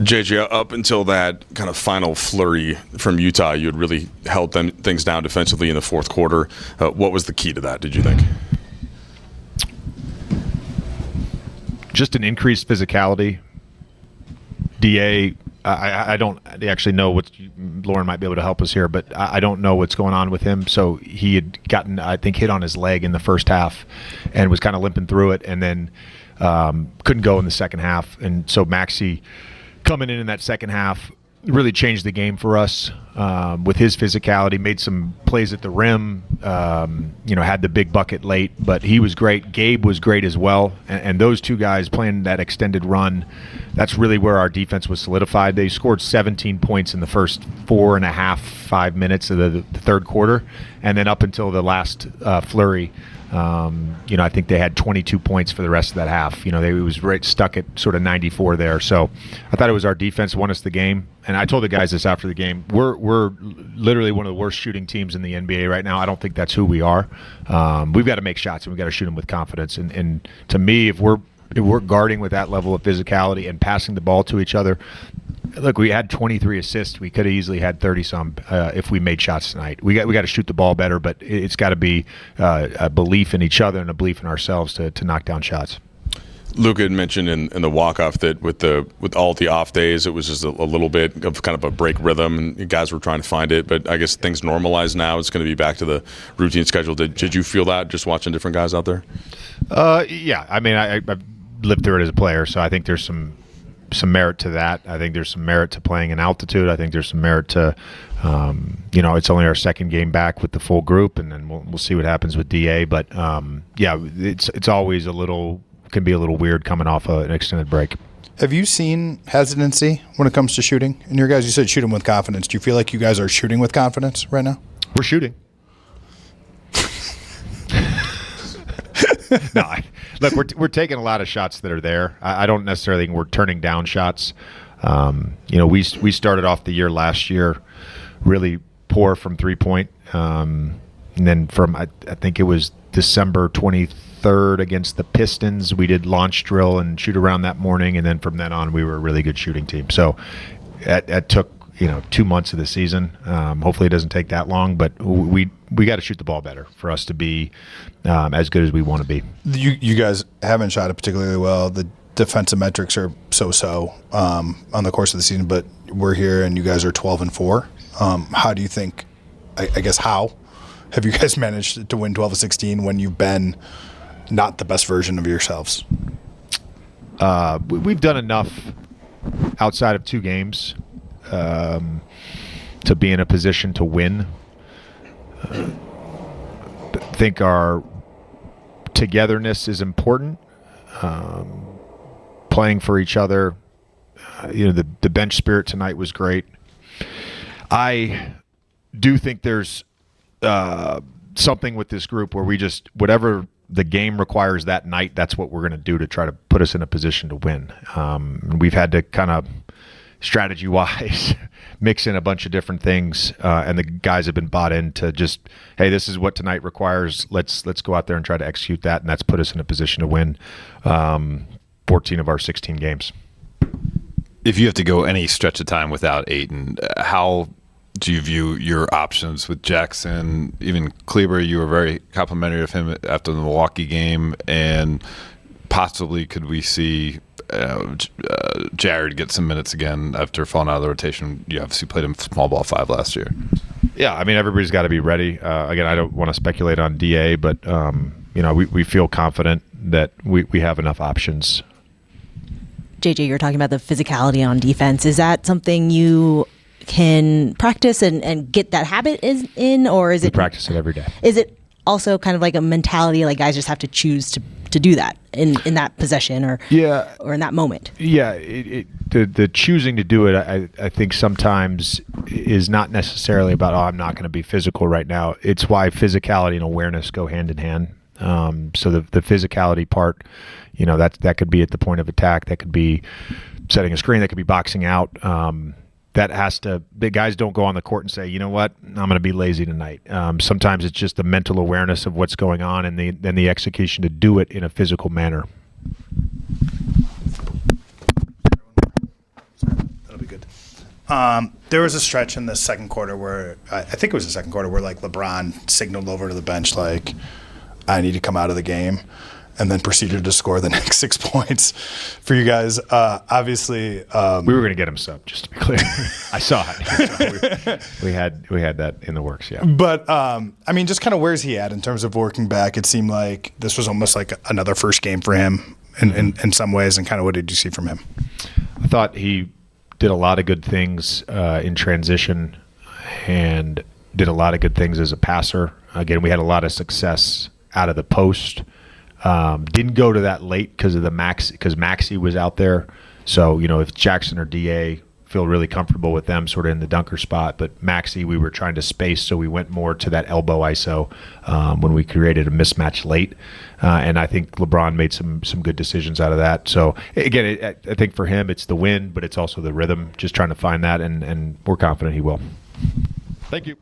JJ, up until that kind of final flurry from Utah, you had really held things down defensively in the fourth quarter. What was the key to that, did you think? Just an increased physicality. DA, I don't actually know what Lauren might be able to help us here, but I don't know what's going on with him. So he had gotten, I think, hit on his leg in the first half and was kind of limping through it, and then couldn't go in the second half. And so Maxey coming in that second half really changed the game for us with his physicality, made some plays at the rim, had the big bucket late, but he was great. Gabe was great as well. And those two guys playing that extended run, that's really where our defense was solidified. They scored 17 points in the first 5 minutes of the third quarter. And then up until the last flurry, I think they had 22 points for the rest of that half. It was right stuck at sort of 94 there. So I thought it was our defense won us the game. And I told the guys this after the game. We're literally one of the worst shooting teams in the NBA right now. I don't think that's who we are. We've got to make shots and we've got to shoot them with confidence. And to me, if we're guarding with that level of physicality and passing the ball to each other, look, we had 23 assists. We could have easily had 30-some if we made shots tonight. We got to shoot the ball better, but it's got to be a belief in each other and a belief in ourselves to knock down shots. Luka had mentioned in the walk-off that with all the off days, it was just a little bit of kind of a break rhythm, and you guys were trying to find it. But I guess things normalize now. It's going to be back to the routine schedule. Did you feel that just watching different guys out there? Yeah. I mean, I've lived through it as a player, so I think there's some merit to that. I think there's some merit to playing in altitude. I think there's some merit to, it's only our second game back with the full group, and then we'll see what happens with DA. But it's always can be a little weird coming off an extended break. Have you seen hesitancy when it comes to shooting? And your guys, you said shooting with confidence. Do you feel like you guys are shooting with confidence right now? We're shooting. No, look, we're taking a lot of shots that are there. I don't necessarily think we're turning down shots. We started off the year last year really poor from 3-point, and then from I think it was December 23rd against the Pistons, we did launch drill and shoot around that morning, and then from then on we were a really good shooting team. So that took 2 months of the season. Hopefully it doesn't take that long, but we got to shoot the ball better for us to be as good as we want to be. You guys haven't shot it particularly well. The defensive metrics are so on the course of the season, but we're here and you guys are 12-4. How do you think? I guess how have you guys managed to win 12 of 16 when you've been not the best version of yourselves? We've done enough outside of 2 games to be in a position to win. I think our togetherness is important. Playing for each other. The bench spirit tonight was great. I do think there's something with this group where we just, whatever the game requires that night, that's what we're going to do to try to put us in a position to win. We've had to kind of strategy-wise mix in a bunch of different things, and the guys have been bought in to just, hey, this is what tonight requires. Let's go out there and try to execute that, and that's put us in a position to win 14 of our 16 games. If you have to go any stretch of time without Ayton, how do you view your options with Jackson? Even Kleber, you were very complimentary of him after the Milwaukee game, and possibly could we see Jared get some minutes again after falling out of the rotation? You obviously played him small ball 5 last year. Yeah, I mean, everybody's got to be ready. Again, I don't want to speculate on DA, but we feel confident that we have enough options. JJ, you're talking about the physicality on defense. Is that something you can practice and get that habit in, or is it? We practice it every day. Is it also kind of like a mentality, like guys just have to choose to do that in that possession or in that moment? Yeah, the choosing to do it, I think sometimes is not necessarily about, I'm not going to be physical right now. It's why physicality and awareness go hand in hand. So the physicality part, that could be at the point of attack, that could be setting a screen, that could be boxing out. The guys don't go on the court and say, you know what, I'm going to be lazy tonight. Sometimes it's just the mental awareness of what's going on and then the execution to do it in a physical manner. There was a stretch in the second quarter where I think it was the second quarter where like LeBron signaled over to the bench like, I need to come out of the game, and then proceeded to score the next 6 points for you guys. Obviously, we were going to get him sub, just to be clear. I saw it. we had that in the works, yeah. But I mean, just kind of where's he at in terms of working back? It seemed like this was almost like another first game for him in some ways. And kind of what did you see from him? I thought he did a lot of good things in transition and did a lot of good things as a passer. Again, we had a lot of success out of the post. Didn't go to that late because of because Maxey was out there. So, if Jackson or DA feel really comfortable with them sort of in the dunker spot, but Maxey we were trying to space, so we went more to that elbow ISO when we created a mismatch late. And I think LeBron made some good decisions out of that. So again, I think for him it's the win, but it's also the rhythm, just trying to find that, and we're confident he will. Thank you.